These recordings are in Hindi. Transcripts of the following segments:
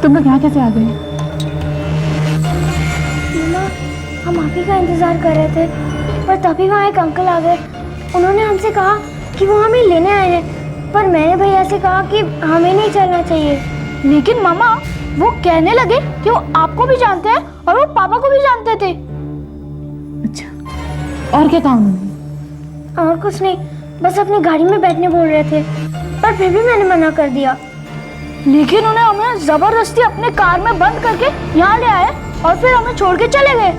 तुम लोग यहाँ कैसे आ गए? मम्मा, हम आप ही का इंतजार कर रहे थे, पर तभी वहाँ एक अंकल आ गए। उन्होंने हमसे कहा कि वो हमें लेने आए हैं, पर मैंने भैया से कहा कि हमें नहीं चलना चाहिए। लेकिन मामा, वो कहने लगे कि वो आपको भी जानते हैं और वो पापा को भी जानते थे। अच्छा, और क्या कहा उन्होंने? और कुछ नहीं, बस अपनी गाड़ी में बैठने बोल रहे थे, पर फिर भी मैंने मना कर दिया। लेकिन उन्हें हमें जबरदस्ती अपने कार में बंद करके यहाँ ले आए और फिर हमें छोड़ के चले गए।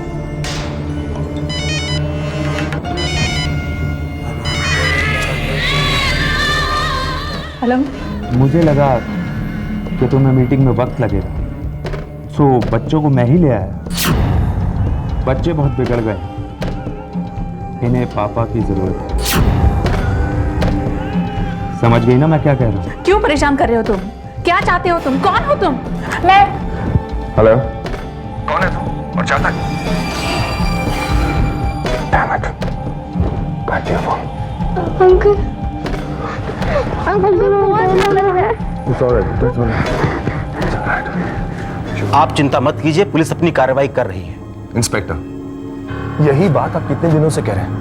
हेलो, मुझे लगा कि तुम्हें मीटिंग में वक्त लगेगा, सो बच्चों को मैं ही ले आया। बच्चे बहुत बिगड़ गए, इन्हें पापा की जरूरत है। समझ गई ना मैं क्या कह रहा हूँ? क्यों परेशान कर रहे हो तुम? क्या चाहते हो तुम? कौन हो तुम? मैं हेलो, कौन है तू और चाहता है? Damn it. काट दिया फोन। अंकल, अंकल बहुत लग रहा है। It's all right. It's all right. आप चिंता मत कीजिए, पुलिस अपनी कार्रवाई कर रही है। इंस्पेक्टर, यही बात आप कितने दिनों से कह रहे हैं,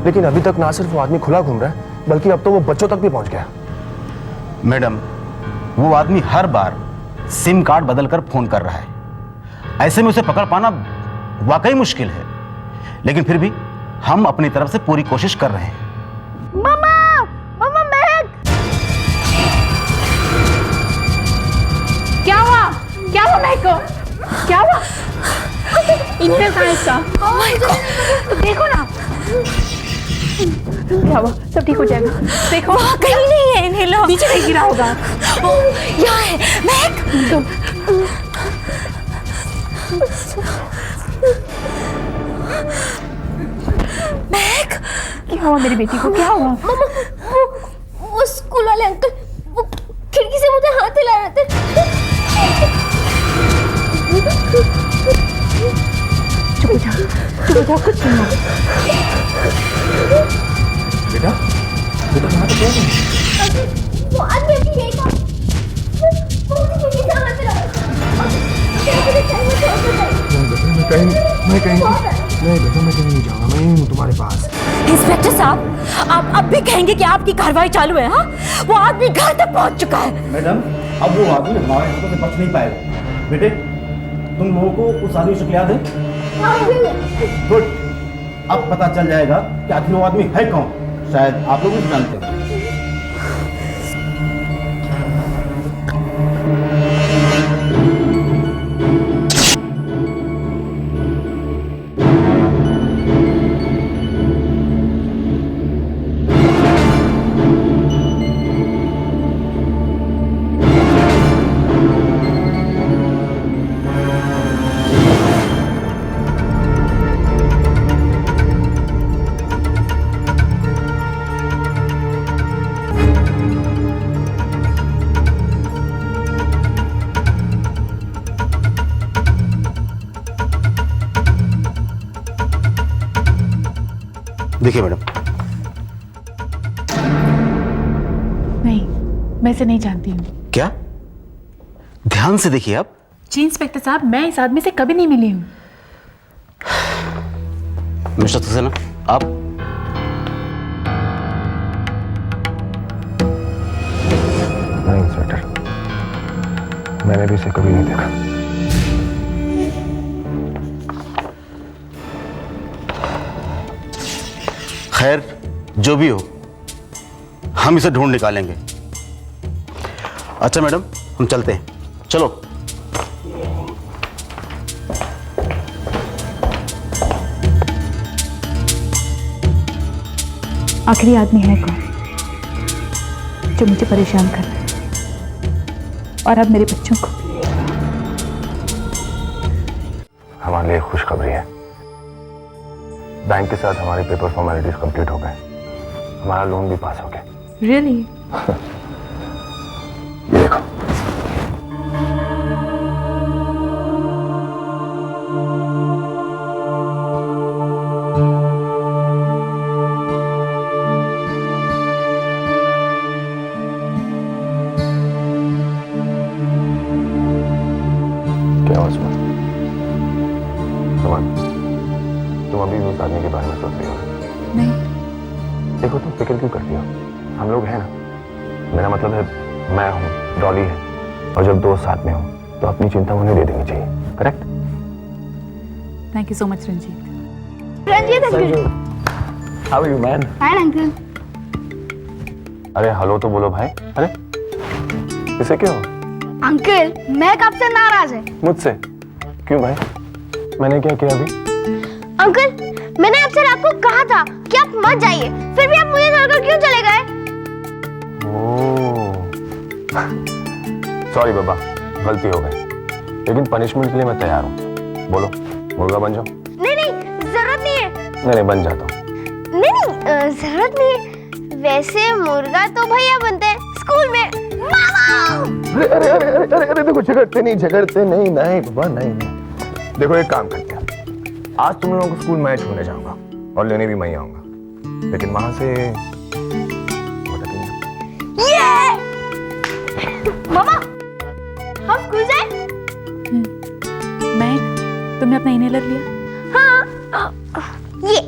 लेकिन अभी तक ना सिर्फ वो आदमी खुला घूम रहा है, बल्कि अब तो वो बच्चों तक भी पहुंच गया। मैडम, वो आदमी हर बार सिम कार्ड बदलकर फोन कर रहा है। ऐसे में उसे पकड़ पाना वाकई मुश्किल है, लेकिन फिर भी हम अपनी तरफ से पूरी कोशिश कर रहे हैं। मामा, मामा महक, क्या हुआ? क्या हुआ महक को? क्या हुआ? इन्हें कहाँ इसका? तो देखो ना, क्या हुआ? सब ठीक हो जाएगा। देखो, कहीं नहीं है, इन्हें लो। नीचे नहीं गिरा होगा। यहाँ है महक। महक, क्या हुआ मेरी बेटी को? क्या हुआ? मम्मा, वो स्कूल वाले अंकल, वो खिड़की से मुझे हाथ हिला रहे थे। चुप हो जाओ, चुप हो जाओ, कुछ नहीं हुआ। बेटा, बेटा कहाँ पे गए? वो आदमी अभी यही था। वो मुझे खिड़की से हाथ हिला रहे थे। मैं कहीं नहीं बेटा, मैं कहीं नहीं जाऊंगा, मैं यहीं हूँ तुम्हारे पास। इंस्पेक्टर साहब, आप अब भी कहेंगे कि आपकी कार्रवाई चालू है? हाँ, वो आदमी घर तक पहुंच चुका है। मैडम, अब वो आदमी हमारे हाथों से बच नहीं पाएगा। बेटे, तुम लोगों को उस आदमी से याद है? गुड, अब पता चल जाएगा कि आखिर वो आदमी है कौन। शायद आप लोग भी जानते हैं। देखिए मैडम, नहीं, मैं इसे नहीं जानती हूँ। क्या? ध्यान से देखिए आप। जी इंस्पेक्टर साहब, मैं इस आदमी से कभी नहीं मिली हूँ। मिस्टर सक्सेना, आप? नहीं इंस्पेक्टर, मैंने भी इसे कभी नहीं देखा। खैर, जो भी हो, हम इसे ढूंढ निकालेंगे। अच्छा मैडम, हम चलते हैं। चलो। आखिरी आदमी है कौन जो मुझे परेशान कर रहा है, और अब मेरे बच्चों को? हमारे लिए खुशखबरी है। बैंक के साथ हमारे पेपर फॉर्मेलिटीज कंप्लीट हो गए, हमारा लोन भी पास हो गया। रियली? ये देखो। तुम अभी उस आदमी के बारे में सोच रही हो? नहीं। देखो तुम फिक्र क्यों करती हो? हम लोग हैं ना। मेरा मतलब है मैं हूँ, डॉली है, और जब दोस्त साथ में हो तो अपनी चिंता उन्हें दे देनी चाहिए। Correct? Thank you so much Ranjit. Ranjit uncle. How are you man? Hi uncle. अरे हेलो तो बोलो भाई। अरे इसे क्यों? अंकल महक आपसे नाराज है। मुझसे? क्यों भाई, मैंने क्या किया अभी? अंकल मैंने आपसे रात को कहा था कि आप मत जाइए, फिर भी आप मुझे छोड़कर क्यों चले गए? सॉरी बाबा, गलती हो गई, लेकिन पनिशमेंट के लिए मैं तैयार हूँ। बोलो, मुर्गा बन जाओ? नहीं नहीं जरूरत नहीं है। नहीं बन जाता हूँ। नहीं जरूरत नहीं है। वैसे मुर्गा तो भैया बनते हैं स्कूल में। मामा! अरे देखो, झगड़ते नहीं बाबा, नहीं। देखो एक काम करते हैं, आज तुम लोगों को स्कूल मैच होने जाऊंगा और लेने भी मैं ही आऊंगा, लेकिन वहां से मामा हम स्कूल जाए? मैं, तुमने अपना इनहेलर लिया? हाँ ये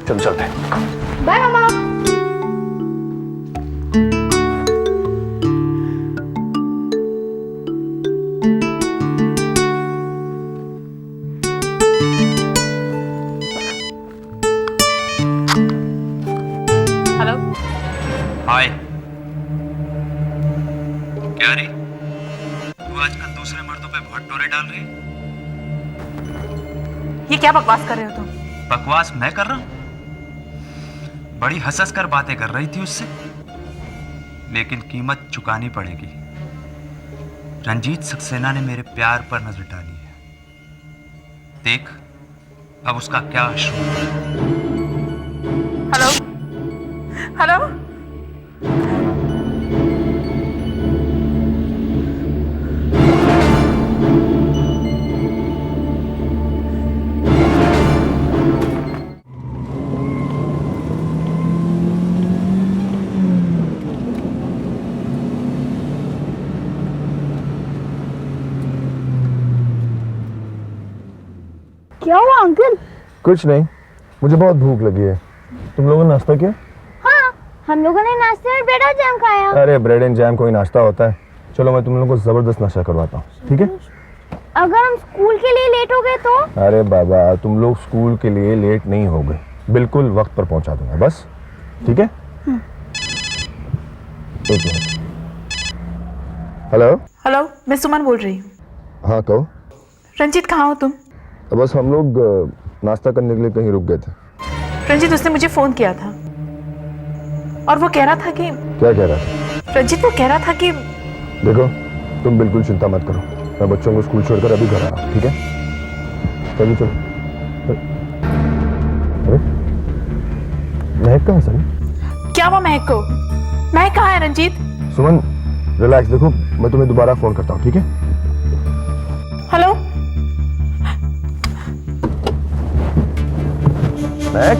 चल चलते हैं। बाय मामा। हेलो। हाय। क्या रे, तू आजकल दूसरे मर्दों पे बहुत टोरे डाल रही है? ये क्या बकवास कर रहे हो तुम? बकवास मैं कर रहा हूं? बड़ी हंस कर बातें कर रही थी उससे, लेकिन कीमत चुकानी पड़ेगी। रंजीत सक्सेना ने मेरे प्यार पर नजर डाली है। देख अब उसका क्या अश्रु है। Hello hello. क्या हुआ अंकल? कुछ नहीं, मुझे बहुत भूख लगी है। तुम लोगों ने नाश्ता किया? हाँ हम लोगों ने नाश्ते में ब्रेड और जैम खाया। अरे ब्रेड एंड जैम कोई नाश्ता होता है? चलो मैं तुम लोगों को जबरदस्त नाश्ता करवाता हूँ, ठीक है? अगर हम स्कूल के लिए लेट हो गए तो? अरे बाबा, तुम लोग स्कूल के लिए लेट नहीं हो गए, बिल्कुल वक्त पर पहुंचा दूंगा, बस ठीक है? एक मिनट। हेलो। हेलो, मैं सुमन बोल रही हूँ। हाँ कहो। रंजीत कहाँ हो तुम? बस हम लोग नाश्ता करने के लिए कहीं रुक गए थे। रंजीत उसने मुझे फोन किया था और वो कह रहा था कि... क्या कह रहा था? रंजीत वो कह रहा था कि... देखो तुम बिल्कुल चिंता मत करो, मैं बच्चों को स्कूल छोड़कर अभी घर आ रहा हूँ, ठीक है? चलो चलो। अरे महक कहाँ है सनी? क्या हुआ महक को? महक कहाँ है रंजीत? सुमन रिलैक्स, देखो मैं तुम्हें दोबारा फोन करता हूँ, ठीक है? हेलो। महक,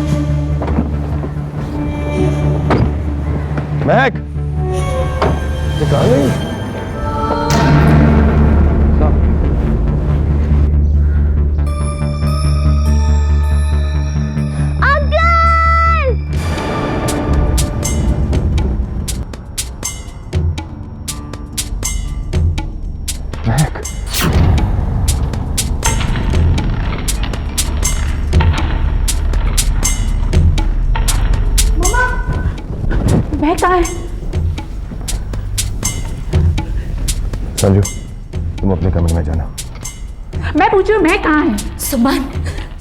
महक, ये कहाँ गई? महक, महक कहाँ है? संजू तुम अपने कमरे में जाना। मैं पूछ रही हूँ महक कहाँ है? सुमन,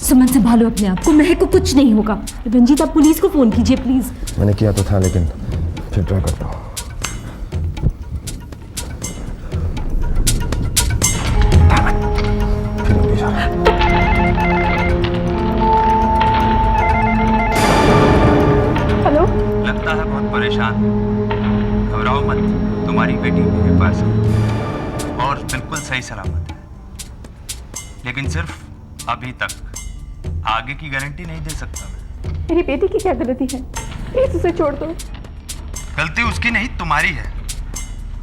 सुमन संभालो अपने आप को, महक को कुछ नहीं होगा। रंजीत आप पुलिस को फोन कीजिए प्लीज। मैंने किया तो था, लेकिन फिर ट्राई करता हूँ। फिर नहीं जा रहा। हेलो। लगता है बहुत परेशान। घबराओ मत, तुम्हारी बेटी मेरे पास है और बिल्कुल सही सलामत है, लेकिन सिर्फ अभी तक। आगे की गारंटी नहीं दे सकता मैं। मेरी बेटी की क्या गलती है? प्लीज उसे छोड़ दो। गलती उसकी नहीं तुम्हारी है।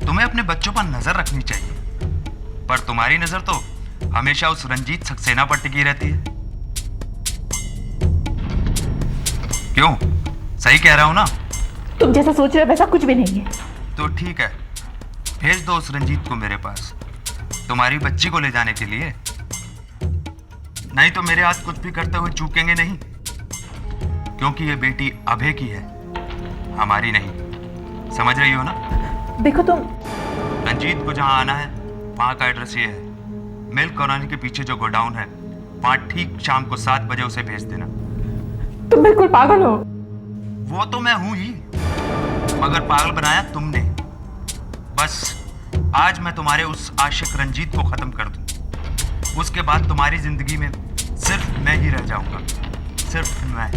तुम्हें अपने बच्चों पर नजर रखनी चाहिए, पर तुम्हारी नजर तो हमेशा उस रंजीत सक्सेना पर टिकी रहती है। क्यों? सही कह रहा हूं ना? तुम जैसा सोच रहे हो वैसा कुछ भी नहीं है। तो ठीक है, भेज दो उस रंजीत को मेरे पास, तुम्हारी बच्ची को ले जाने के लिए। नहीं तो मेरे हाथ कुछ भी करते हुए चूकेंगे नहीं, क्योंकि ये बेटी अभय की है, हमारी नहीं। समझ रही हो ना? देखो तुम, रंजीत को जहां आना है वहां का एड्रेस ये है। मिल्क कॉलोनी के पीछे जो गोडाउन है, वहां ठीक शाम को 7 बजे उसे भेज देना। तुम बिल्कुल पागल हो। वो तो मैं हूं ही, मगर पागल बनाया तुमने। बस आज मैं तुम्हारे उस आशिक रंजीत को खत्म कर दूं, उसके बाद तुम्हारी जिंदगी में सिर्फ मैं ही रह जाऊंगा, सिर्फ मैं।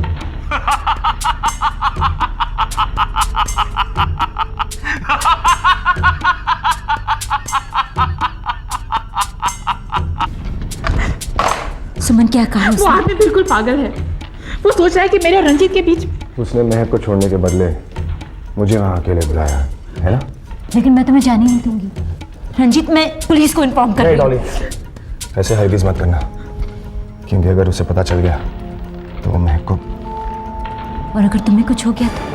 सुमन क्या कहा वो उसने? आदमी बिल्कुल पागल है। वो सोच रहा है कि मेरे और रंजीत के बीच। उसने महक को छोड़ने के बदले मुझे वहां अकेले बुलाया है ना? लेकिन मैं तुम्हें जाने नहीं दूंगी रंजीत। मैं पुलिस को इन्फॉर्म कर नहीं रही हूँ। डॉली, ऐसे हरगिज मत करना, क्योंकि अगर उसे पता चल गया तो वो महक को। और अगर तुम्हें कुछ हो गया तो?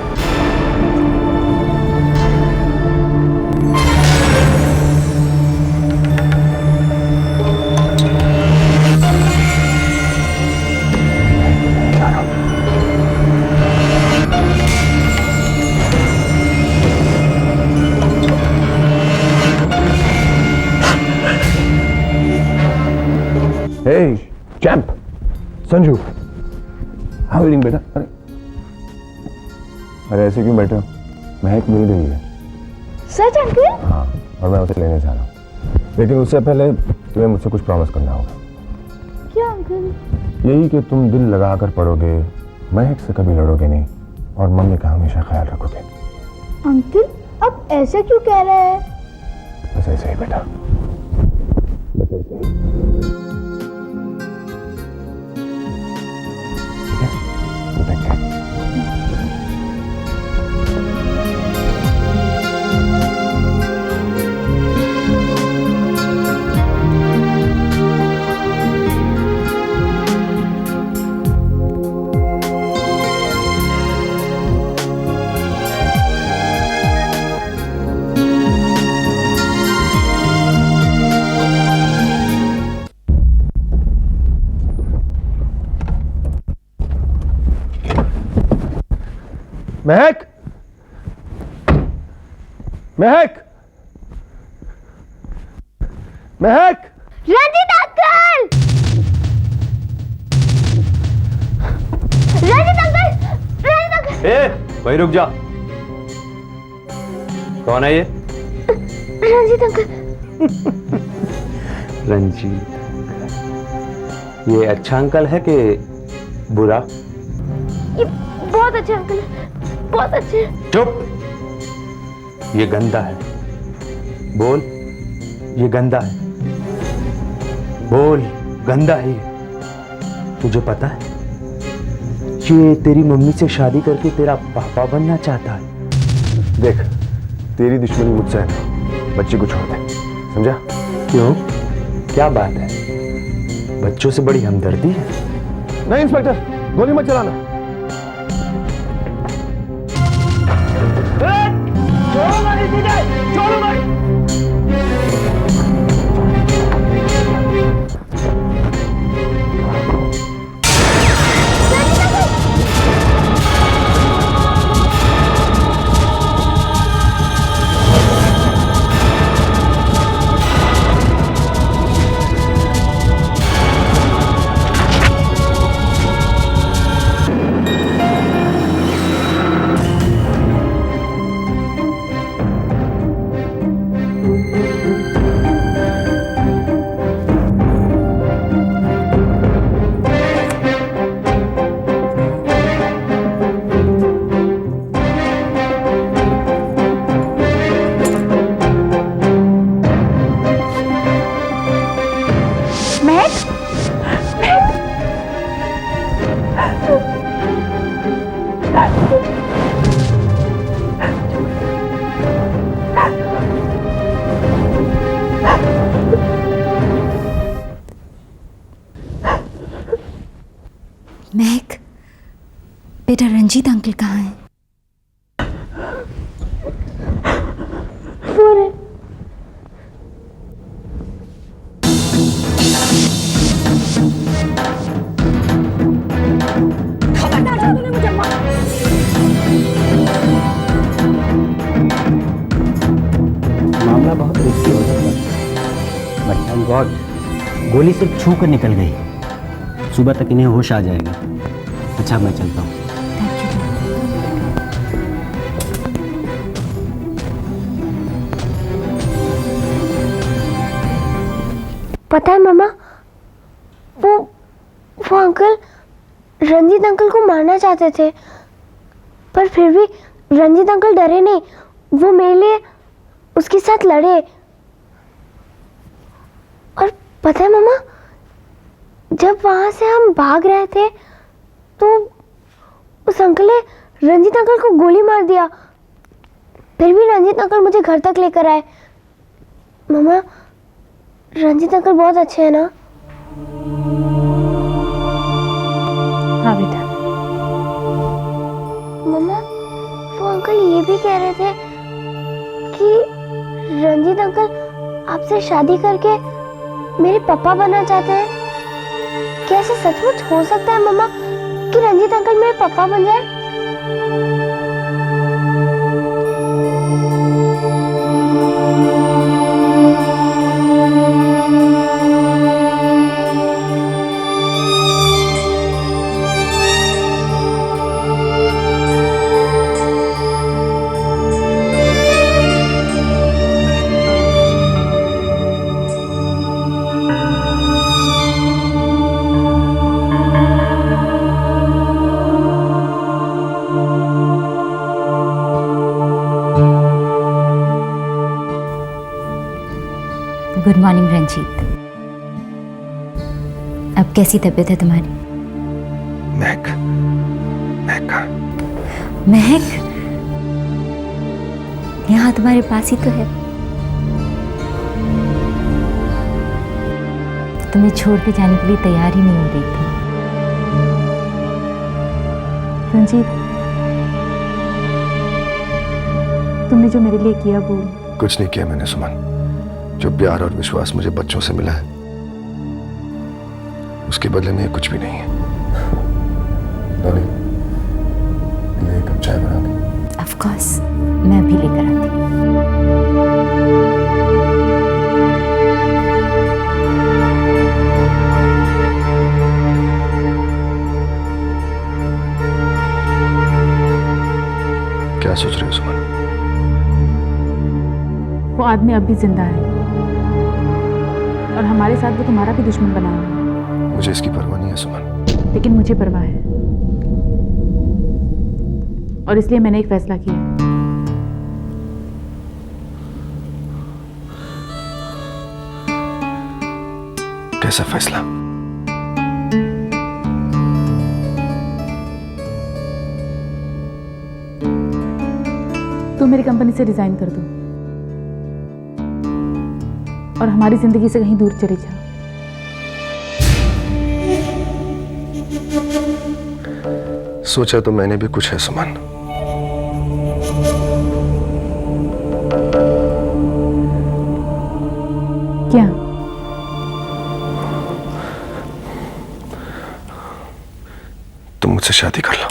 Hey, champ, Sanju, how are you doing बेटा? अरे ऐसे क्यों बैठे हो? महक मिल गई है। सच अंकल? हाँ, और मैं उसे लेने जा रहा हूँ, लेकिन उससे पहले तुम्हें मुझसे कुछ प्रॉमिस करना होगा। क्या अंकल? यही कि तुम दिल लगा कर पढ़ोगे, महक से कभी लड़ोगे नहीं, और मम्मी का हमेशा ख्याल रखोगे। अंकल आप ऐसा क्यों कह रहे हैं? बस ऐसे ही बेटा, बस ऐसे ही। ठीक है? You take care. Mahak, Mahak, Mahak, Ranjeet uncle! Ranjeet uncle! Ranjeet uncle! ए, भाई रुक जा। कौन है ये? रंजीत अंकल! रंजीत। ये अच्छा अंकल है कि बुरा? ये बहुत अच्छे अंकल है, बहुत अच्छे। चुप! ये गंदा है। बोल, ये गंदा है। बोल, गंदा है ये। तुझे पता है ये तेरी मम्मी से शादी करके तेरा पापा बनना चाहता है। देख, तेरी दुश्मनी मुझसे है ना, बच्ची को छोड़ दे, समझा? क्यों? क्या बात है? बच्चों से बड़ी हमदर्दी है। नहीं इंस्पेक्टर, गोली मत चलाना। महक, बेटा रंजीत अंकल कहाँ हैं? सो रहे। मामला बहुत रिस्की हो सकता है, बट थैंक गॉड गोली सिर्फ छू कर निकल गई। सुबह तक इन्हें होश आ जाएगा। अच्छा, मैं चलता हूँ। पता है मामा, वो अंकल रंजीत अंकल को मारना चाहते थे, पर फिर भी रंजीत अंकल डरे नहीं। वो मेरे लिए उसके साथ लड़े। और पता है मामा, जब वहां से हम भाग रहे थे तो उस अंकल ने रंजीत अंकल को गोली मार दिया। फिर भी रंजीत अंकल मुझे घर तक लेकर आए। मामा, रंजीत अंकल बहुत अच्छे हैं ना? हाँ बेटा। मम्मा, वो अंकल ये भी कह रहे थे कि रंजीत अंकल आपसे शादी करके मेरे पापा बनना चाहते हैं। क्या ऐसा सचमुच हो सकता है मम्मा कि रंजीत अंकल मेरे पापा बन जाए? Good morning Ranjit. अब कैसी तबीयत है तुम्हारी? महक, महक कहाँ? महक यहाँ तुम्हारे पास ही तो है। तुम्हें छोड़ के जाने के लिए तैयार ही नहीं हो रही थी। रंजीत, तुमने जो मेरे लिए किया वो कुछ नहीं किया मैंने सुमन। जो प्यार और विश्वास मुझे बच्चों से मिला है, उसके बदले में ये कुछ भी नहीं है। डॉली, ये कप चाय बना दे। ऑफ कोर्स, मैं अभी लेकर आती हूँ। क्या सोच रहे हो सुमन? वो आदमी अब भी जिंदा है और हमारे साथ वो तुम्हारा भी दुश्मन बना हुआ है। मुझे इसकी परवाह नहीं है सुमन। लेकिन मुझे परवाह है और इसलिए मैंने एक फैसला किया। कैसा फैसला? तुम मेरी कंपनी से रिजाइन कर दो और हमारी जिंदगी से कहीं दूर चले जाओ। सोचा तो मैंने भी कुछ है सुमन। क्या? तुम मुझसे शादी कर लो।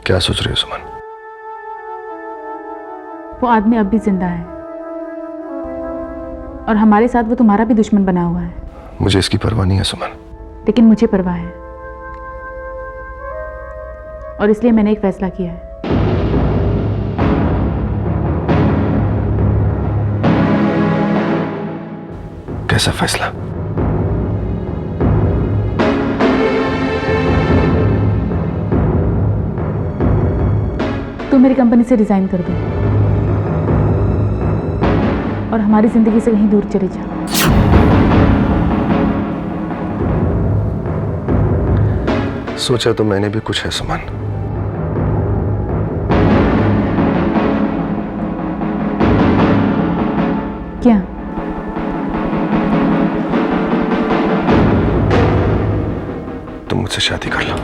क्या सोच रहे हो सुमन? वो आदमी अब भी जिंदा है और हमारे साथ वो तुम्हारा भी दुश्मन बना हुआ है। मुझे इसकी परवाह नहीं है सुमन। लेकिन मुझे परवाह है और इसलिए मैंने एक फैसला किया है। कैसा फैसला? तुम मेरी कंपनी से रिजाइन कर दो और हमारी जिंदगी से कहीं दूर चले जाओ। सोचा तो मैंने भी कुछ है सुमन। क्या? तुम मुझसे शादी कर लो।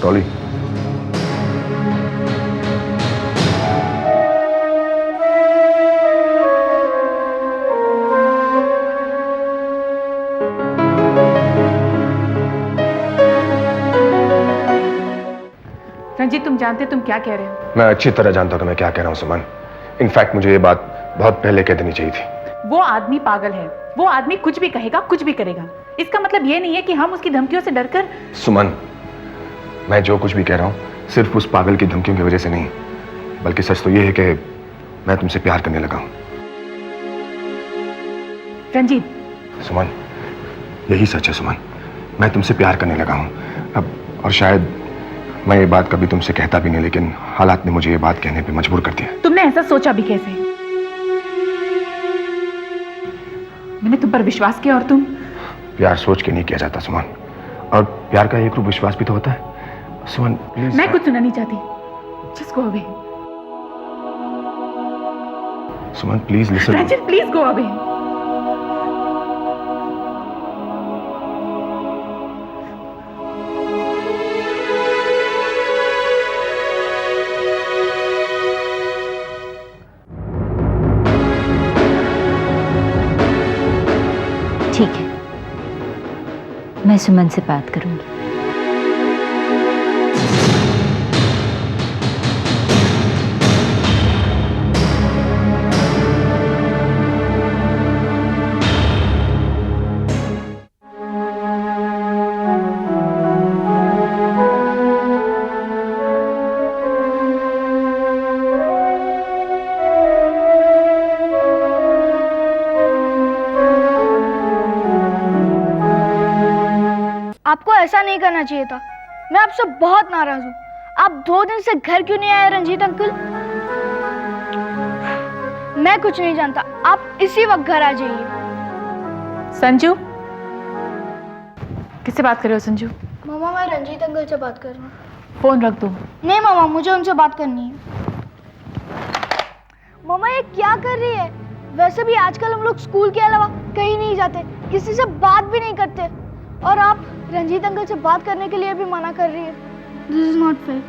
डॉली, रंजीत, तुम जानते तुम क्या कह रहे हो? मैं अच्छी तरह जानता हूं कि मैं क्या कह रहा हूं सुमन। इनफैक्ट मुझे ये बात बहुत पहले कह देनी चाहिए थी। वो आदमी पागल है। वो आदमी कुछ भी कहेगा, कुछ भी करेगा। इसका मतलब ये नहीं है कि हम उसकी धमकियों से डरकर। सुमन, मैं जो कुछ भी कह रहा हूं सिर्फ उस पागल की धमकियों की वजह से नहीं, बल्कि सच तो ये है कि मैं तुमसे प्यार करने लगा हूं। रंजीत, सुमन, यही सच है सुमन। मैं तुमसे प्यार करने लगा हूं अब, और शायद मैं ये बात कभी तुमसे कहता भी नहीं, लेकिन हालात ने मुझे ये बात कहने पे मजबूर कर दिया। तुमने ऐसा सोचा भी कैसे? मैंने तुम पर विश्वास किया और तुम। प्यार सोच के नहीं किया जाता सुमन, और प्यार का एक रूप विश्वास भी तो होता है। सुमन प्लीज। मैं कुछ सुनना नहीं चाहती। Just go away. Suman please listen. Ranjit, please go away. ठीक है, मैं सुमन से बात करूंगी। आपको ऐसा नहीं करना चाहिए था। मैं आपसे बहुत नाराज हूँ। आप 2 दिन से घर क्यों नहीं आए रंजीत अंकल? मैं कुछ नहीं जानता, आप इसी वक्त घर आ जाइए। संजू, किससे बात कर रहे हो संजू? मामा, मैं रंजीत अंकल से बात कर रहा हूँ। फोन रख दो। नहीं मामा, मुझे उनसे बात करनी है। मामा, ये क्या कर रही है? वैसे भी आजकल हम लोग स्कूल के अलावा कहीं नहीं जाते, किसी से बात भी नहीं करते, और आप रंजीत अंकल से बात करने के लिए भी मना कर रही है। This is not fair.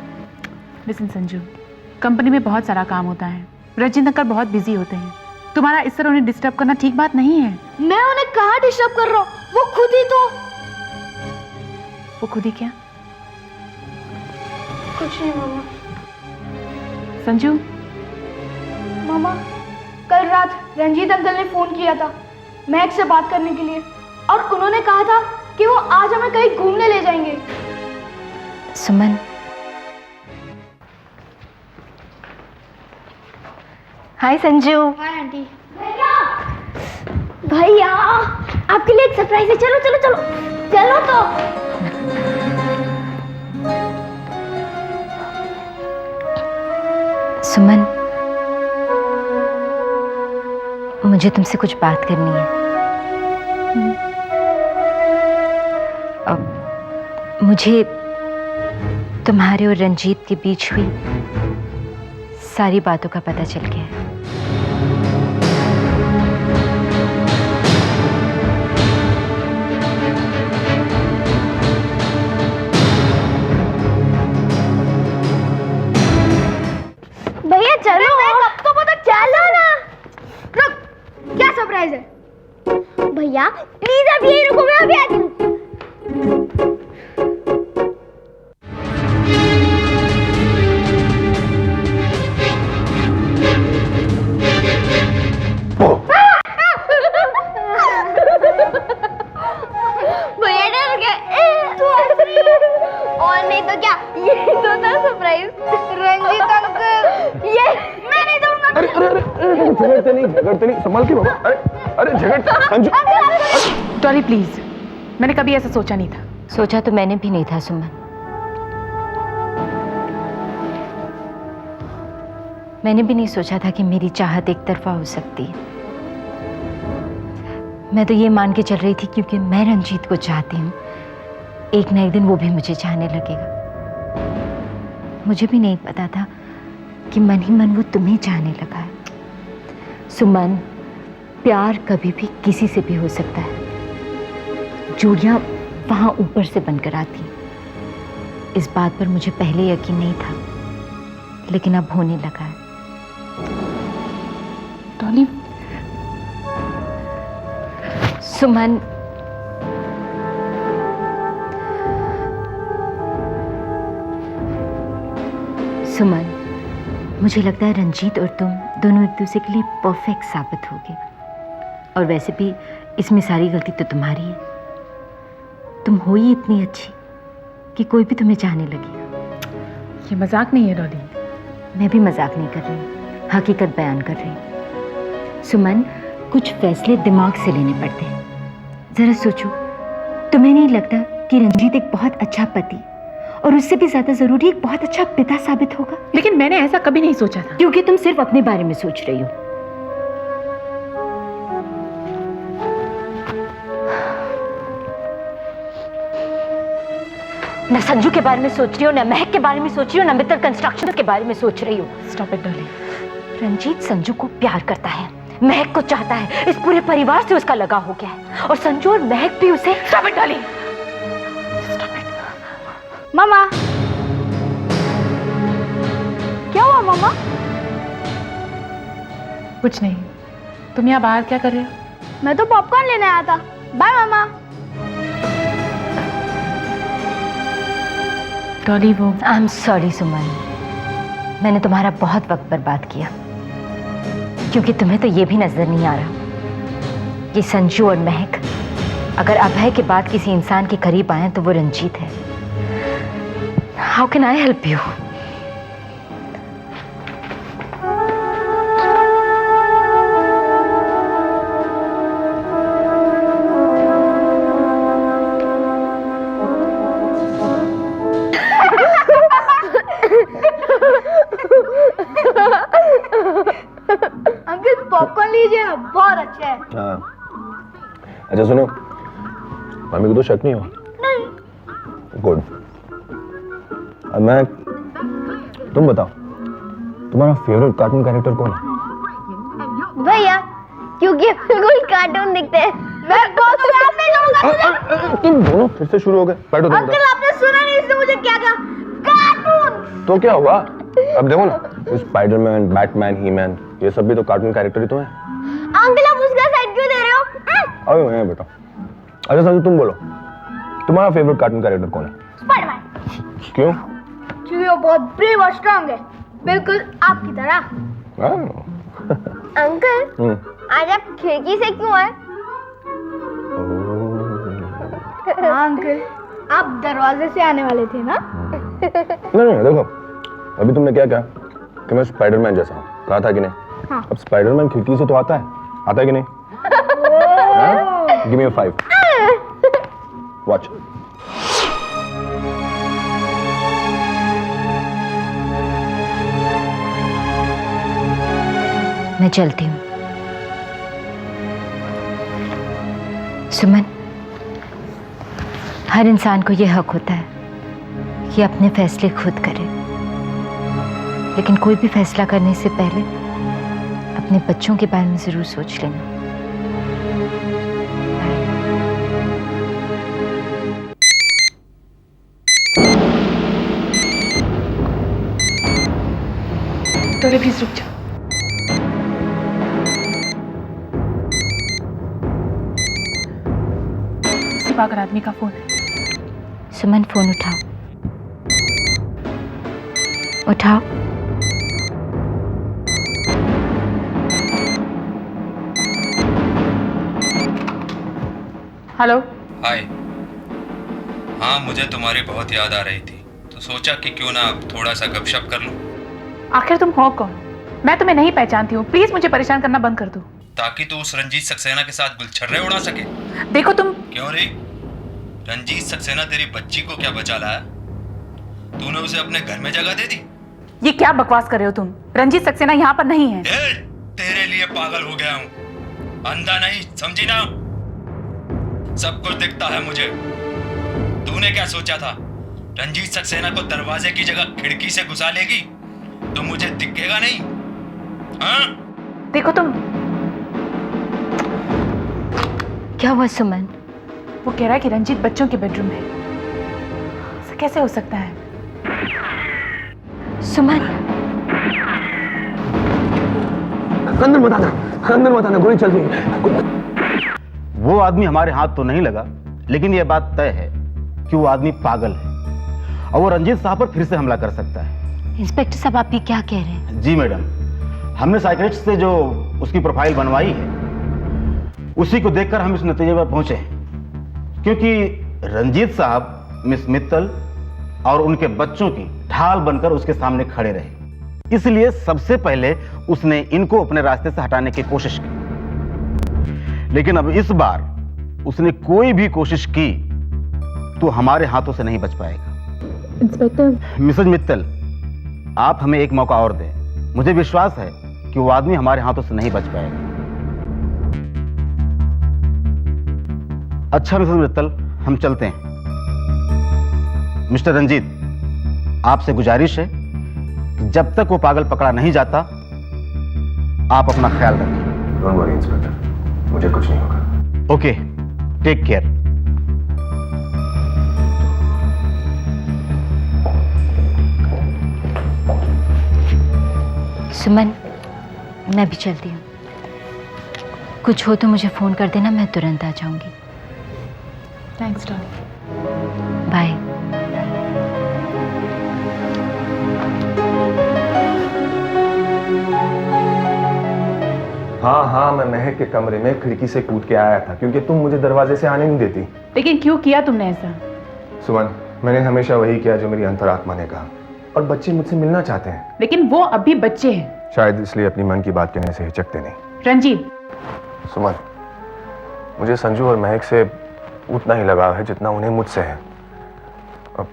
Listen Sanju, company में बहुत सारा काम होता है। रंजीत अंकल बहुत बिजी होते हैं। तुम्हारा इस तरह उन्हें डिस्टर्ब करना ठीक बात नहीं है। मैं उन्हें कहाँ डिस्टर्ब कर रहा हूँ? वो खुद ही तो। वो खुद ही क्या? कुछ नहीं मामा। संजू, मामा, कल रात रंजीत अंकल ने फोन किया था महक से बात करने के लिए, और उन्होंने कहा था कि वो आज हमें कहीं घूमने ले जाएंगे। Suman, hi Sanju. Hi aunty. भैया, आपके लिए एक सरप्राइज है। चलो चलो चलो चलो तो। सुमन, मुझे तुमसे कुछ बात करनी है। अब मुझे तुम्हारे और रंजीत के बीच हुई सारी बातों का पता चल गया है। भैया प्लीज आप यही रुको, मैं अभी आती हूँ। भैया डर गए। और नहीं तो क्या, ये तो था सरप्राइज। रंजीत अंकल, ये मैं नहीं दूंगा। अरे अरे अरे झगड़ते नहीं, संभाल के बाबा। अरे झगड़ अंजू। डॉली प्लीज, मैंने कभी ऐसा सोचा नहीं था। सोचा तो मैंने भी नहीं था सुमन। मैंने भी नहीं सोचा था कि मेरी चाहत एक तरफा हो सकती है। मैं तो ये मान के चल रही थी क्योंकि मैं रंजीत को चाहती हूँ, एक ना एक दिन वो भी मुझे चाहने लगेगा। मुझे भी नहीं पता था कि मन ही मन वो तुम्हें चाहने लगा है। सुमन, प्यार कभी भी किसी से भी हो सकता है। जोड़ियाँ वहाँ ऊपर से बनकर आती हैं। इस बात पर मुझे पहले यकीन नहीं था, लेकिन अब होने लगा है। डॉली, सुमन, सुमन, मुझे लगता है रंजीत और तुम दोनों एक दूसरे के लिए परफेक्ट साबित होगे। और वैसे भी इसमें सारी गलती तो तुम्हारी है। तुम हो ही इतनी अच्छी कि कोई भी तुम्हें चाहने लगेगा। ये मजाक नहीं है डॉली। मैं भी मजाक नहीं कर रही हूँ, हकीकत बयान कर रही हूँ। सुमन, कुछ फैसले दिमाग से लेने पड़ते हैं। जरा सोचो, तुम्हें नहीं लगता कि रंजीत एक बहुत अच्छा पति और उससे भी ज्यादा जरूरी एक बहुत अच्छा पिता साबित होगा? लेकिन मैंने ऐसा कभी नहीं सोचा था। क्योंकि तुम सिर्फ अपने बारे में सोच रही हो। न संजू के बारे में सोच रही हो, न महक के बारे में सोच रही हो, न मित्तल कंस्ट्रक्शन के बारे में सोच रही हो। Stop it Dolly. Ranjeet Sanju को प्यार करता है, महक को चाहता है। इस पूरे परिवार से उसका लगाव हो गया है और संजू और महक भी उसे। Stop it Dolly. मामा, क्या हुआ मामा? कुछ नहीं। तुम यहाँ बाहर क्या कर रहे हो? मैं तो पॉपकॉर्न लेने आया था। बाय मामा। डॉली, वो आई एम सॉरी सुमन, मैंने तुम्हारा बहुत वक्त बर्बाद किया, क्योंकि तुम्हें तो ये भी नजर नहीं आ रहा कि संजू और महक अगर अभय के बाद किसी इंसान के करीब आए तो वो रंजीत है। How can I help you? Uncle popcorn लीजिए ना, बहुत अच्छा है। अच्छा सुनो, मम्मी को तो शक नहीं हो? नहीं। गुड। अब मैं, तुम बताओ, तुम्हारा फेवरेट कार्टून कैरेक्टर कौन है? भैया, क्योंकि बिल्कुल कार्टून दिखते हैं। मैं बहुत नहीं दूंगा। तुम दोनों फिर से शुरू हो गए। बैठो। अंकल आपने सुना नहीं, इसने मुझे क्या कहा? कार्टून। तो क्या हुआ? अब देखो ना, स्पाइडरमैन, बैटमैन, ही-मैन, ये सब भी तो कार्टून कैरेक्टर ही तो हैं। अंकल आप उसका साइड क्यों दे रहे हो? अरे मैं बेटा। अच्छा संजू, तुम बोलो, तुम्हारा फेवरेट कार्टून कैरेक्टर कौन है? स्पाइडरमैन। क्यों? क्योंकि वो बहुत ब्रेव और स्ट्रांग है, बिल्कुल आपकी तरह। अंकल, आज आप खिड़की से क्यों आए? हाँ अंकल, आप दरवाजे से आने वाले थे ना? नहीं, देखो, अभी तुमने क्या कहा कि मैं स्पाइडरमैन जैसा हूँ, कहा था कि नहीं? हाँ। अब स्पाइडरमैन खिड़की से तो आता है कि नहीं? गिव मी अ 5। वॉच। मैं चलती हूँ। सुमन, हर इंसान को यह हक होता है कि अपने फैसले खुद करे, लेकिन कोई भी फैसला करने से पहले अपने बच्चों के बारे में जरूर सोच लेना। डॉली प्लीज रुक जाओ। पागल आदमी का फोन है। सुमन, फोन उठाओ। उठाओ। हेलो। हाय। हाँ, मुझे तुम्हारी बहुत याद आ रही थी, तो सोचा कि क्यों ना थोड़ा सा गपशप कर लूं। आखिर तुम हो कौन? मैं तुम्हें नहीं पहचानती हूँ, प्लीज मुझे परेशान करना बंद कर दो। ताकि तू उस रंजीत सक्सेना के साथ गुलछर्रे उड़ा सके। देखो तुम। क्यों रे? रंजीत सक्सेना तेरी बच्ची को क्या बचा लाया? तूने उसे अपने घर में जगह दे दी? ये क्या बकवास कर रहे हो तुम? रंजीत सक्सेना यहाँ पर नहीं है। तेरे लिए पागल हो गया हूँ, अंधा नहीं, समझी ना? सब कुछ दिखता है मुझे। तूने क्या सोचा था, रंजीत सक्सेना को दरवाजे की जगह खिड़की से घुसा लेगी तो मुझे दिखेगा नहीं? हाँ? देखो तुम। क्या हुआ सुमन? वो कह रहा है कि रंजीत बच्चों के बेडरूम में। ऐसा कैसे हो सकता है? सुमन, अंदर मत आना, अंदर मत आना, गोली चल रही है। वो आदमी हमारे हाथ तो नहीं लगा, लेकिन यह बात तय है कि वो आदमी पागल है और वो रंजीत साहब पर फिर से हमला कर सकता है। इंस्पेक्टर साहब, आप ये क्या कह रहे हैं? जी मैडम, हमने साइकियाट्रिस्ट से जो उसकी प्रोफाइल बनवाई है उसी को देखकर हम इस नतीजे पर पहुंचे हैं, क्योंकि रंजीत साहब मिस मित्तल और उनके बच्चों की ढाल बनकर उसके सामने खड़े रहे। इसलिए सबसे पहले उसने इनको अपने रास्ते से हटाने की कोशिश की, लेकिन अब इस बार उसने कोई भी कोशिश की तो हमारे हाथों से नहीं बच पाएगा। इंस्पेक्टर। मिसेज मित्तल, आप हमें एक मौका और दें। मुझे विश्वास है कि वो आदमी हमारे हाथों से नहीं बच पाएगा। अच्छा मिसेज मित्तल, हम चलते हैं। मिस्टर रंजीत, आपसे गुजारिश है कि जब तक वो पागल पकड़ा नहीं जाता आप अपना ख्याल रखें। डोंट वरी इंस्पेक्टर, मुझे कुछ नहीं होगा। Okay, take care. सुमन, मैं भी चलती हूँ। कुछ हो तो मुझे फोन कर देना, मैं तुरंत आ जाऊंगी। Thanks darling. बाय। हाँ, मैं महक के कमरे में खिड़की से कूद के आया था क्योंकि तुम मुझे दरवाजे से आने नहीं देती। लेकिन क्यों किया तुमने ऐसा? सुमन, मैंने हमेशा वही किया जो मेरी अंतरात्मा ने कहा, और बच्चे मुझसे मिलना चाहते हैं। लेकिन वो अभी बच्चे हैं। शायद इसलिए अपनी मन की बात कहने से हिचकते नहीं। रंजीत। सुमन, मुझे संजू और महक से उतना ही लगाव है जितना उन्हें मुझसे है। अब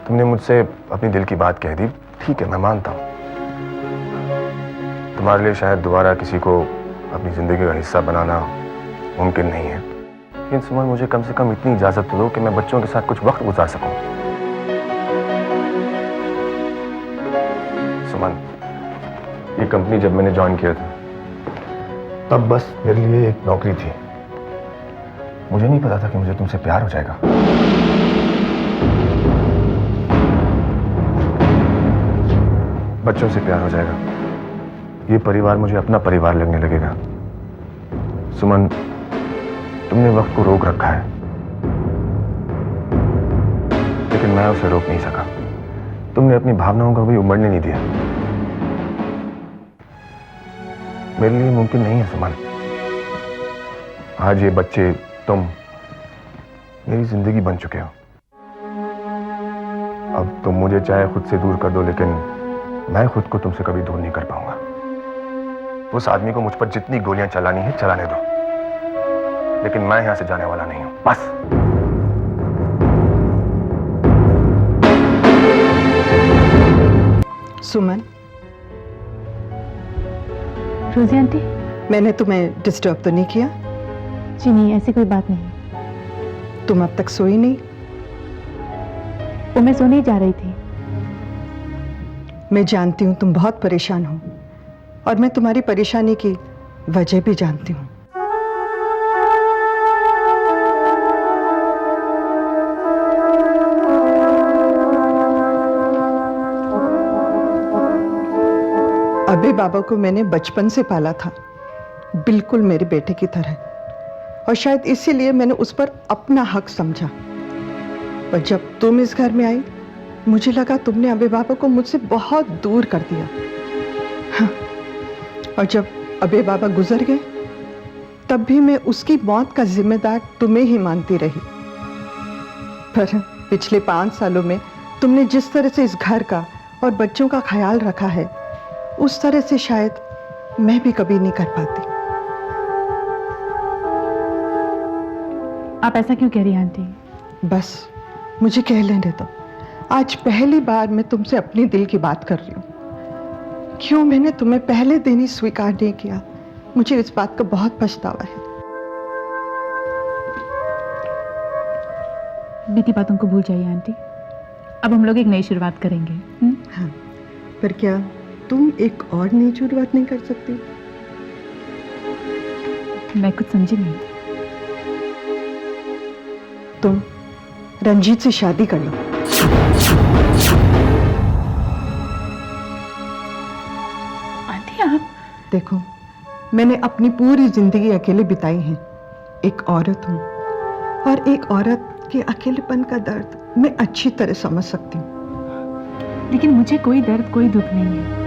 तुमने मुझसे अपनी दिल की बात कह दी, ठीक है, मैं मानता हूँ। तुम्हारे लिए शायद दोबारा किसी को अपनी जिंदगी का हिस्सा बनाना मुमकिन नहीं है, लेकिन सुमन, मुझे कम से कम इतनी इजाजत तो दो कि मैं बच्चों के साथ कुछ वक्त गुजार सकूं। सुमन, ये कंपनी जब मैंने ज्वाइन किया था तब बस मेरे लिए एक नौकरी थी। मुझे नहीं पता था कि मुझे तुमसे प्यार हो जाएगा। बच्चों से प्यार हो जाएगा, ये परिवार मुझे अपना परिवार लगने लगेगा। सुमन, तुमने वक्त को रोक रखा है, लेकिन मैं उसे रोक नहीं सका। तुमने अपनी भावनाओं को भी उमड़ने नहीं दिया। मेरे लिए मुमकिन नहीं है सुमन। आज ये बच्चे, तुम मेरी जिंदगी बन चुके हो। अब तुम मुझे चाहे खुद से दूर कर दो, लेकिन मैं खुद को तुमसे कभी दूर नहीं कर पाऊंगा। उस आदमी को मुझ पर जितनी गोलियां चलानी है चलाने दो, लेकिन मैं यहां से जाने वाला नहीं हूं। बस। सुमन, रोजी आंटी। मैंने तुम्हें डिस्टर्ब तो नहीं किया? जी नहीं, ऐसी कोई बात नहीं। तुम अब तक सोई नहीं? वो मैं सोने ही जा रही थी। मैं जानती हूँ तुम बहुत परेशान हो, और मैं तुम्हारी परेशानी की वजह भी जानती हूँ। अबे बाबा को मैंने बचपन से पाला था, बिल्कुल मेरे बेटे की तरह। और शायद इसीलिए मैंने उस पर अपना हक समझा। पर जब तुम इस घर में आई, मुझे लगा तुमने अबे बाबा को मुझसे बहुत दूर कर दिया। हाँ। और जब अबे बाबा गुजर गए, तब भी मैं उसकी मौत का जिम्मेदार तुम्हें ही मानती रही। पर पिछले 5 सालों में तुमने जिस तरह से इस घर का और बच्चों का ख्याल रखा है, उस तरह से शायद मैं भी कभी नहीं कर पाती। आप ऐसा क्यों कह रही हैं आंटी? बस मुझे कह लेने दो। आज पहली बार मैं तुमसे अपने दिल की बात कर रही हूँ। क्यों मैंने तुम्हें पहले दिन ही स्वीकार नहीं किया, मुझे इस बात का बहुत पछतावा है। बीती बातों को भूल जाइए आंटी। अब हम लोग एक नई शुरुआत करेंगे। हाँ, पर क्या तुम एक और नई शुरुआत नहीं कर सकती? मैं कुछ समझी नहीं। तुम रंजीत से शादी कर लो। आंटी आप देखो, मैंने अपनी पूरी जिंदगी अकेले बिताई है। एक औरत हूँ और एक औरत के अकेलेपन का दर्द मैं अच्छी तरह समझ सकती हूँ। लेकिन मुझे कोई दर्द, कोई दुख नहीं है।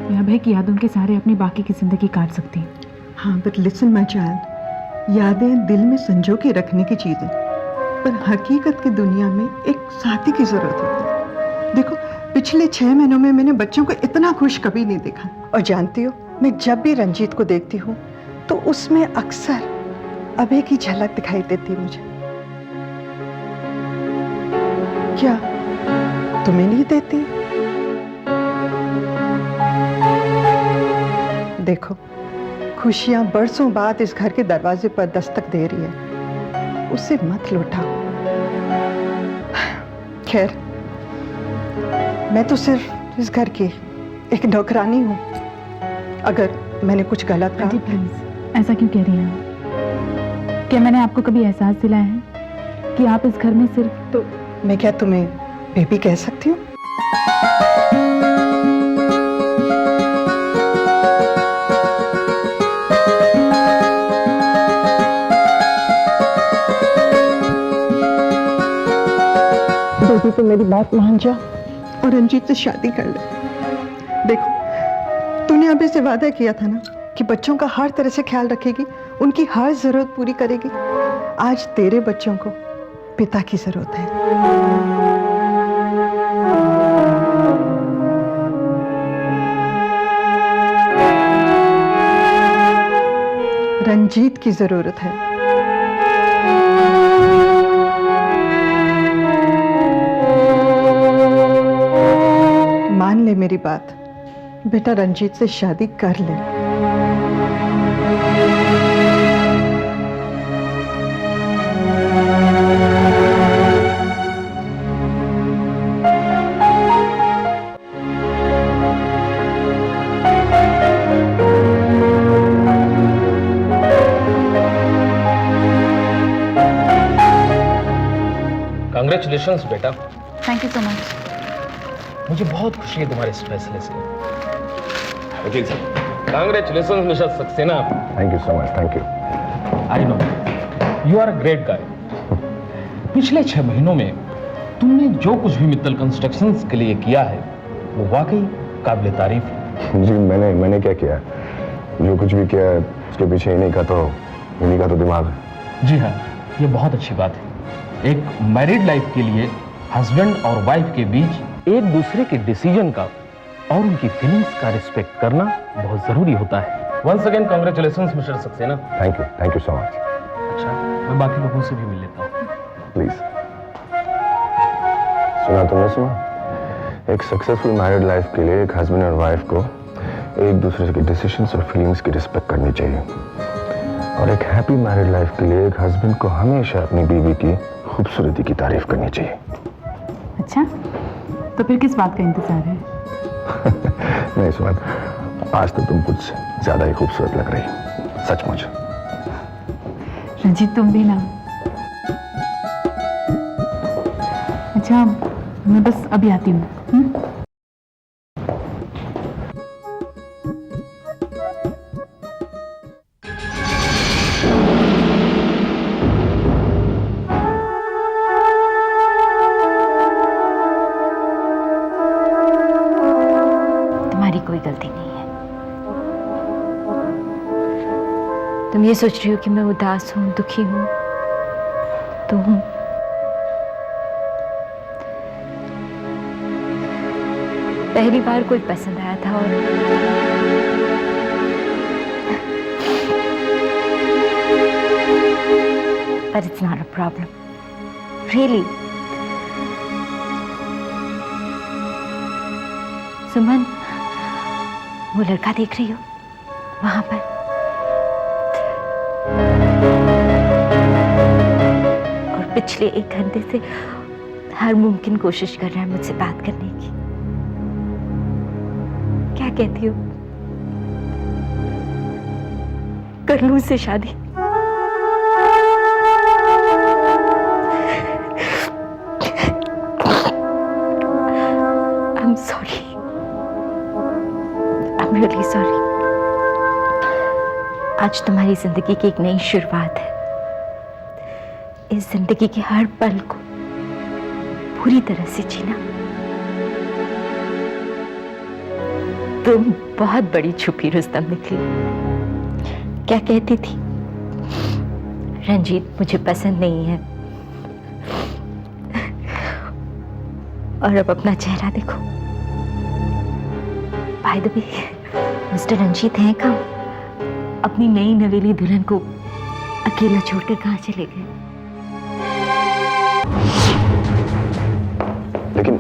मैं अभय की यादों के सहारे अपनी बाकी की जिंदगी काट सकती हूँ। हाँ, बट लिसन माय चाइल्ड, यादें दिल में संजो के रखने की चीज़ है, पर हकीकत की दुनिया में एक साथी की जरूरत होती है। देखो, पिछले 6 महीनों में मैंने बच्चों को इतना खुश कभी नहीं देखा। और जानती हो, मैं जब भी रंजीत को देखती हूँ तो उसमें अक्सर अभय की झलक दिखाई देती है मुझे। क्या तुम्हें नहीं देती? देखो, खुशियां बरसों बाद इस घर के दरवाजे पर दस्तक दे रही है, उसे मत लौटाओ। खैर, मैं तो सिर्फ इस घर की एक नौकरानी हूँ। अगर मैंने कुछ गलत आंटी कहा, प्लीज ऐसा क्यों कह रही हैं आप? क्या मैंने आपको कभी एहसास दिलाया है कि आप इस घर में सिर्फ तो मैं क्या तुम्हें बेबी कह सकती हूँ? बेबी, तो मेरी बात मान जा और रंजीत से शादी कर ले। देखो, तूने अभी से वादा किया था ना कि बच्चों का हर तरह से ख्याल रखेगी, उनकी हर जरूरत पूरी करेगी। आज तेरे बच्चों को पिता की जरूरत है। रंजीत की जरूरत है। मान ले मेरी बात, बेटा, रंजीत से शादी कर ले। कांग्रेचुलेशंस बेटा। Thank you so much. मुझे बहुत खुशी है तुम्हारे इस फैसले से। Congratulations mister Saxena. Thank you so much, thank you. I know you are a great guy. पिछले 6 महीनों में तुमने जो कुछ भी मित्तल कंस्ट्रक्शंस के लिए किया है वो वाकई काबिल तारीफ है। जी, मैंने क्या किया? जो कुछ भी किया है उसके पीछे इन्हीं का तो दिमाग है। जी हाँ, ये बहुत अच्छी बात है। एक मैरिड लाइफ के लिए हस्बैंड और वाइफ के बीच एक दूसरे के डिसीजन का और उनकी फीलिंग्स का रिस्पेक्ट करना बहुत जरूरी होता है। Once again congratulations mister Saxena. Thank you so much. अच्छा, मैं बाकी लोगों से भी मिल लेता हूँ। प्लीज। तुमने एक सक्सेसफुल मैरिड लाइफ के लिए एक हस्बैंड और वाइफ को एक दूसरे के डिसीजंस और फीलिंग्स की रिस्पेक्ट करनी चाहिए, और एक हैप्पी मैरिड लाइफ के लिए एक हस्बैंड को हमेशा अपनी बीवी की खूबसूरती की तारीफ करनी चाहिए। अच्छा, तो फिर किस बात का इंतजार है? नहीं सुमन, आज तो तुम कुछ ज्यादा ही खूबसूरत लग रही हो, सचमुच। रंजीत, तुम भी ना। अच्छा, मैं बस अभी आती हूँ। ये सोच रही हो कि मैं उदास हूं, दुखी हूं, तो हूं। पहली बार कोई पसंद आया था और but it's not a problem, really. सुमन, वो लड़का देख रही हो वहां पर? और पिछले 1 घंटे से हर मुमकिन कोशिश कर रहा है मुझसे बात करने की। क्या कहती हो? कर लूं उससे शादी? I'm sorry. I'm really sorry. आज तुम्हारी जिंदगी की एक नई शुरुआत है। इस जिंदगी के हर पल को पूरी तरह से जीना। तुम बहुत बड़ी छुपी रुस्तम निकली। क्या कहती थी? रंजीत मुझे पसंद नहीं है। और अब अपना चेहरा देखो। By the way, mister Ranjit हैं कहाँ? अपनी नई नवेली दुल्हन को अकेला छोड़कर कहाँ चले गए? लेकिन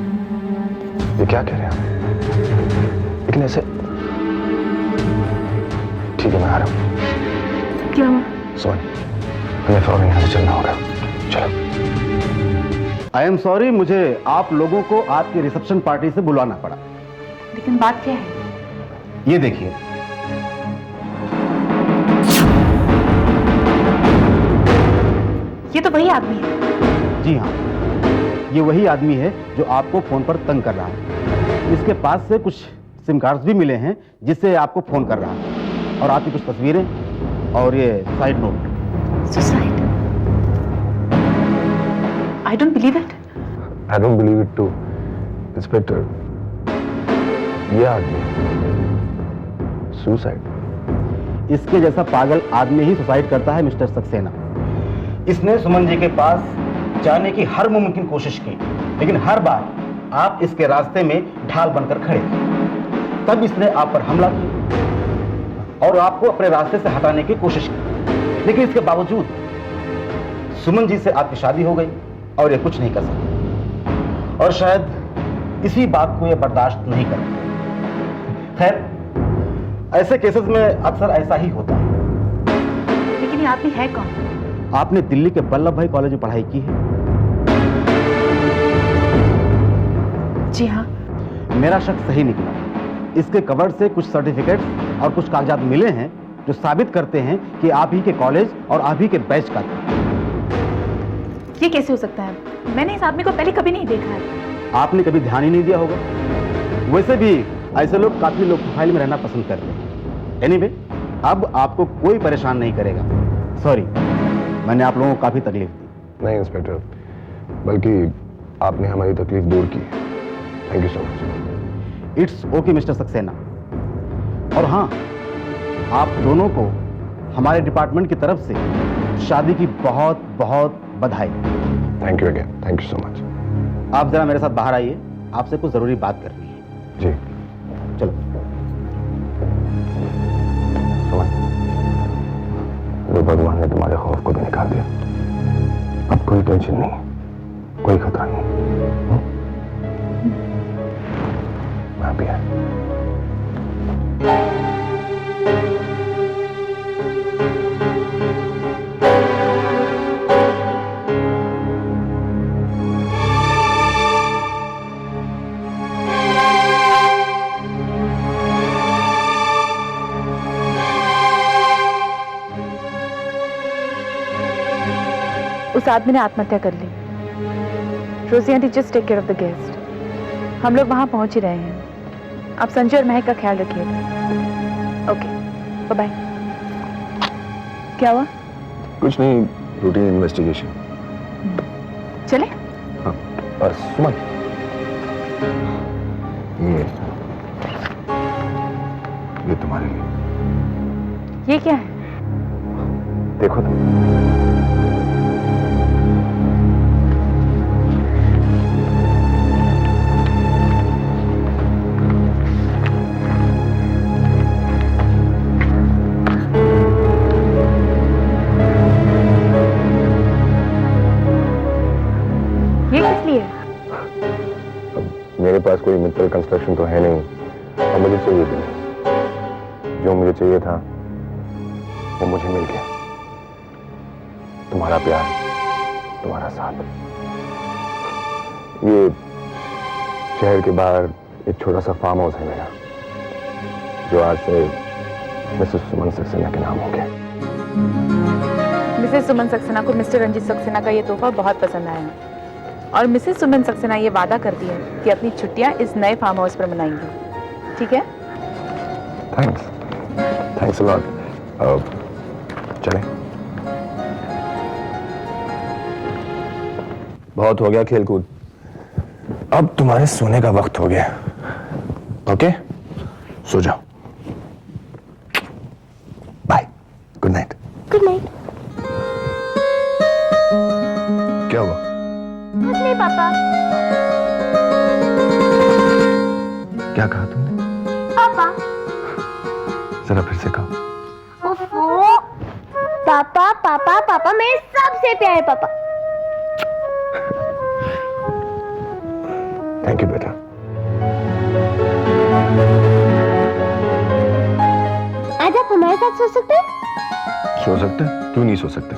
ये क्या कह रहे हैं आप? लेकिन ऐसे ठीक है, मैं आ रहा हूँ। क्या हुआ? सुमन, हमें फौरन यहाँ से चलना होगा। चलो। आई एम सॉरी, मुझे आप लोगों को आपकी रिसेप्शन पार्टी से बुलाना पड़ा। लेकिन बात क्या है? ये देखिए, ये तो वही आदमी है। जी हाँ, ये वही आदमी है जो आपको फोन पर तंग कर रहा है। इसके पास से कुछ सिम कार्ड्स भी मिले हैं जिससे आपको फोन कर रहा है, और आपकी कुछ तस्वीरें और ये side note. Suicide? I don't believe it. I don't believe it too, inspector. ये आदमी सुसाइड? इसके जैसा पागल आदमी ही सुसाइड करता है मिस्टर सक्सेना। इसने सुमन जी के पास जाने की हर मुमकिन कोशिश की, लेकिन हर बार आप इसके रास्ते में ढाल बनकर खड़े। तब इसने आप पर हमला किया और आपको अपने रास्ते से हटाने की कोशिश की, लेकिन इसके बावजूद सुमन जी से आपकी शादी हो गई और ये कुछ नहीं कर सके। और शायद इसी बात को ये बर्दाश्त नहीं कर। खैर, ऐसे केसेस में अक्सर ऐसा ही होता है। लेकिन ये आदमी है कौन? आपने दिल्ली के वल्लभ भाई कॉलेज में पढ़ाई की है? जी हाँ। मेरा शक सही निकला। इसके कवर से कुछ सर्टिफिकेट्स और कुछ कागजात मिले हैं जो साबित करते हैं कि आप ही के कॉलेज और आप ही के बैच का था। ये कैसे हो सकता है? मैंने इस आदमी को पहले कभी नहीं देखा है। आपने कभी ध्यान ही नहीं दिया होगा। वैसे भी ऐसे लोग काफी लो प्रोफाइल में रहना पसंद करते हैं। एनीवे, अब आपको कोई परेशान नहीं करेगा। सॉरी, मैंने आप लोगों को काफी तकलीफ दी। नहीं इंस्पेक्टर, बल्कि आपने हमारी तकलीफ दूर की। Thank you so much. It's okay mister Saxena. और हाँ, आप दोनों को हमारे डिपार्टमेंट की तरफ से शादी की बहुत बहुत बधाई। Thank you again, thank you so much. आप जरा मेरे साथ बाहर आइए, आपसे कुछ जरूरी बात करनी है। जी चलो। सुमन, वो भगवान ने तुम्हारे खौफ को भी निकाल दिया। अब कोई टेंशन नहीं, कोई खतरा नहीं। मैं भी है। उस आदमी ने आत्महत्या कर ली। Rosie aunty, just take care of the guest. हम लोग वहां पहुंच ही रहे हैं। आप संजय और महक का ख्याल रखिएगा। Okay, bye bye. क्या हुआ? कुछ नहीं, रूटीन इन्वेस्टिगेशन। चले? हाँ, बस सुमन, ये तुम्हारे लिए। ये क्या है? देखो तुम। ये किस लिए? मेरे पास कोई मित्तल कंस्ट्रक्शन तो है नहीं और मुझे चाहिए भी नहीं। जो मुझे चाहिए था वो मुझे मिल गया। तुम्हारा प्यार, तुम्हारा साथ। ये शहर के बाहर एक छोटा सा फार्म हाउस है मेरा, जो आज से मिसेस सुमन सक्सेना के नाम हो गया। मिसेस सुमन सक्सेना को मिस्टर रंजीत सक्सेना का ये तोहफा बहुत पसंद आया है और मिसेस सुमन सक्सेना ये वादा करती है कि अपनी छुट्टियां इस नए फार्म हाउस पर मनाएंगी। ठीक है? Thanks a lot. चलें। बहुत हो गया खेलकूद, अब तुम्हारे सोने का वक्त हो गया। ओके, सो जाओ। Bye, good night. Good night. क्या हुआ? कुछ नहीं पापा। क्या कहा तुमने? पापा। जरा फिर से कहो। ओफो, पापा पापा पापा, मेरे सबसे प्यारे पापा। थैंक यू बेटा। आज आप हमारे साथ सो सकते हैं? सो सकते? क्यों नहीं सो सकते?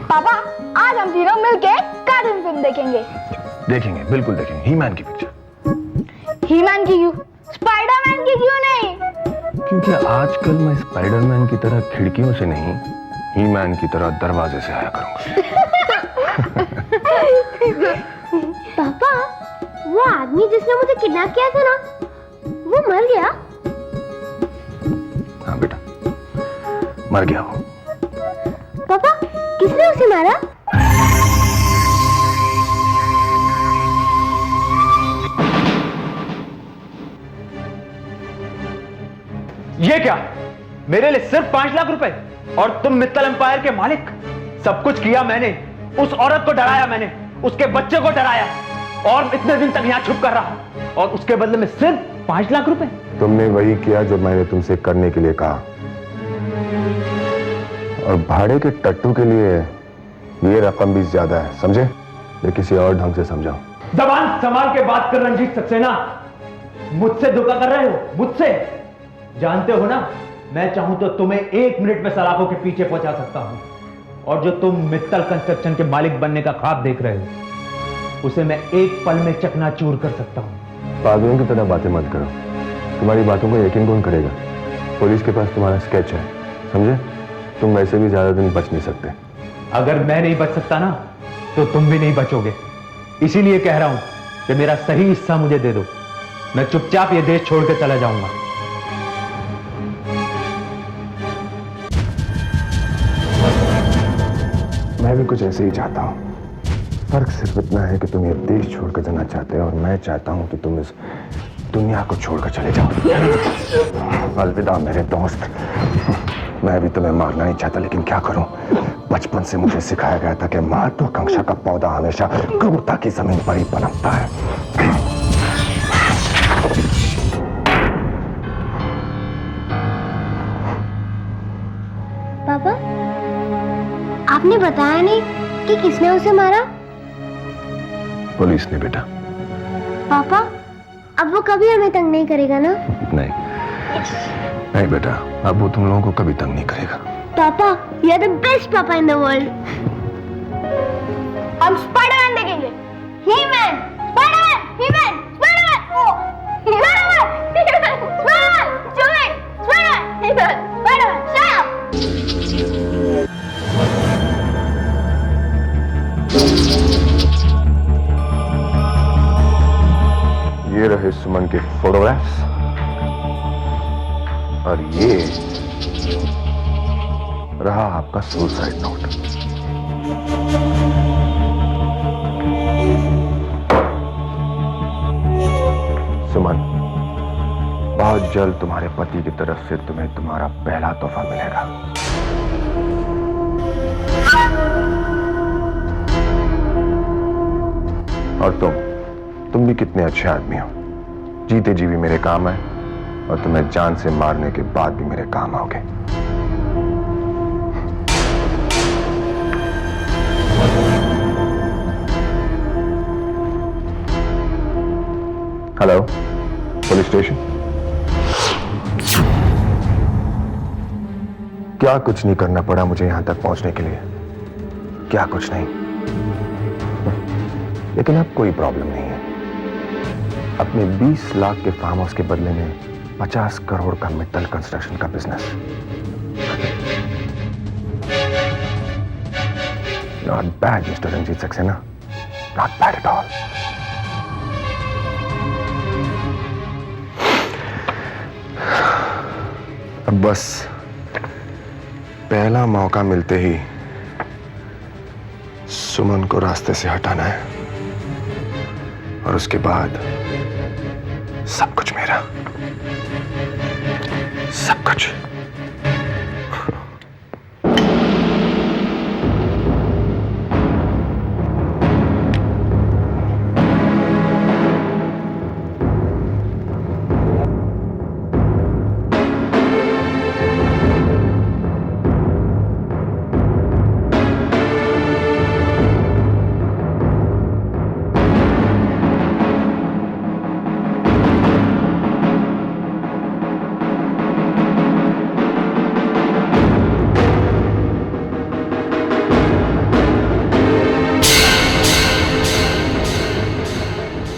पापा, आज हम तीनों मिलके कार्टून फिल्म देखेंगे। देखेंगे, बिल्कुल देखेंगे। ही मैन की पिक्चर। ही मैन की क्यों? स्पाइडरमैन की क्यों नहीं? क्योंकि आजकल मैं स्पाइडरमैन की तरह खिड़कियों से नहीं, ही मैन की तरह दरवाजे से आया करूंगा। पापा, वो आदमी जिसने मुझे किडनैप किया था ना, वो मर गया? हाँ बेटा, मर गया वो। पापा, किसने उसे मारा? ये क्या? मेरे लिए सिर्फ 5 लाख रुपए और तुम मित्तल एम्पायर के मालिक? सब कुछ किया मैंने, उस औरत को डराया मैंने, उसके बच्चे को डराया और इतने दिन तक यहां छुप कर रहा और उसके बदले में सिर्फ 5 लाख रुपए। तुमने वही किया जो मैंने तुमसे करने के लिए कहा, और भाड़े के टट्टू के लिए ये रकम भी ज्यादा है, समझे? ये किसी और ढंग से समझाओ। जबान संभाल के बात कर रंजीत सक्सेना। मुझसे धोखा कर रहे हो? मुझसे? जानते हो ना, मैं चाहूं तो तुम्हें 1 मिनट में सलाखों के पीछे पहुंचा सकता हूं, और जो तुम मित्तल कंस्ट्रक्शन के मालिक बनने का ख्वाब देख रहे हो, उसे मैं एक पल में चकनाचूर कर सकता हूं। पागलों की तरह बातें मत करो। तुम्हारी बातों को यकीन कौन करेगा? पुलिस के पास तुम्हारा स्केच है, समझे? तुम वैसे भी ज्यादा दिन बच नहीं सकते। अगर मैं नहीं बच सकता ना, तो तुम भी नहीं बचोगे। इसीलिए कह रहा हूं कि मेरा सही हिस्सा मुझे दे दो, मैं चुपचाप ये देश छोड़ के चला जाऊंगा। मैं भी कुछ ऐसे ही चाहता हूं। फर्क सिर्फ इतना है कि तुम ये देश छोड़कर जाना चाहते हो और मैं चाहता हूं कि तुम इस दुनिया को छोड़कर चले जाओ। अलविदा मेरे दोस्त। मैं भी तुम्हें मारना नहीं चाहता, लेकिन क्या करूं? बचपन से मुझे सिखाया गया था कि महत्वाकांक्षा का पौधा हमेशा क्रूरता की जमीन पर ही पनपता है। पापा, आपने बताया नहीं कि किसने उसे मारा? पुलिस ने बेटा। पापा, अब वो कभी हमें तंग नहीं करेगा ना? नहीं बेटा, अब वो तुम लोगों को कभी तंग नहीं करेगा। पापा, यू आर द बेस्ट पापा इन द वर्ल्ड। हम स्पाइडरमैन देखेंगे। ही मैन, स्पाइडरमैन, ही मैन, स्पाइडरमैन, ओ, स्पाइडरमैन, स्पाइडरमैन, जोए, स्पाइडरमैन, ही मैन, स्पाइडरमैन, शट अप। ये रहे सुमन के फोटोग्राफ्स और ये रहा आपका सुसाइड नोट। सुमन, बहुत जल्द तुम्हारे पति की तरफ से तुम्हें तुम्हारा पहला तोहफा मिलेगा। और तुम भी कितने अच्छे आदमी हो, जीते जी भी मेरे काम आए और तुम्हें जान से मारने के बाद भी मेरे काम आओगे। Hello, police station. क्या कुछ नहीं करना पड़ा मुझे यहां तक पहुंचने के लिए, क्या कुछ नहीं। लेकिन अब कोई प्रॉब्लम नहीं है। अपने 20 लाख के फार्म हाउस के बदले में 50 करोड़ का मेटल कंस्ट्रक्शन का business. Not bad mister Ranjit Saxena, not bad at all. अब बस पहला मौका मिलते ही सुमन को रास्ते से हटाना है और उसके बाद सब कुछ मेरा, सब कुछ।